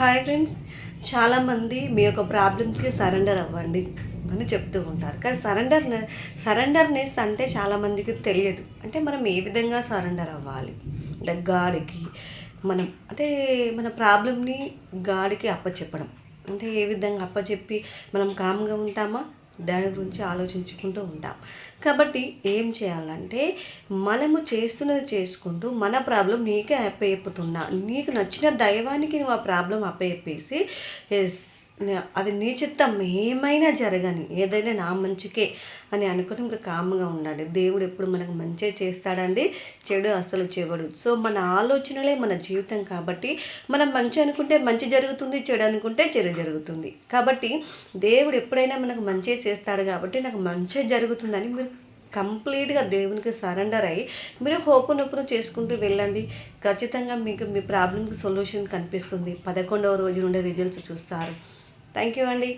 Hi friends, చాలామంది మీ యొక్క ప్రాబ్లమ్స్కి surrender అవ్వండి అని చెప్తూ ఉంటారు. కానీ సరెండర్నెస్ అంటే చాలామందికి తెలియదు. అంటే మనం ఏ విధంగా సరెండర్ అవ్వాలి అంటే గాడికి మనం అంటే మన ప్రాబ్లమ్ని గాడికి అప్పచెప్పడం అంటే ఏ విధంగా అప్పచెప్పి మనం కామ్గా ఉంటామా దాని గురించి ఆలోచించుకుంటూ ఉంటాం. కాబట్టి ఏం చేయాలంటే మనము చేస్తున్నది చేసుకుంటూ మన ప్రాబ్లం నీకే అప్పచెప్పుతున్నా, నీకు నచ్చిన దైవానికి నువ్వు ఆ ప్రాబ్లం అప్పచెప్పేసి ఎస్ అది నీ చిత్తం ఏమైనా జరగని ఏదైనా నా మంచికే అని అనుకుని ఇంకా కామ్గా ఉండాలి. దేవుడు ఎప్పుడు మనకు మంచి చేస్తాడండి, చెడు అసలు చెవడు. సో మన ఆలోచనలే మన జీవితం కాబట్టి మనం మంచి అనుకుంటే మంచి జరుగుతుంది, చెడు అనుకుంటే చెడు జరుగుతుంది. కాబట్టి దేవుడు ఎప్పుడైనా మనకు మంచి చేస్తాడు కాబట్టి నాకు మంచి జరుగుతుందని మీరు కంప్లీట్గా దేవునికి సరెండర్ అయ్యి మీరు హోపునొప్పును చేసుకుంటూ వెళ్ళండి. ఖచ్చితంగా మీకు మీ ప్రాబ్లంకి సొల్యూషన్ కనిపిస్తుంది. 11వ రోజు నుండి రిజల్ట్స్ చూస్తారు. థ్యాంక్ యూ అండి.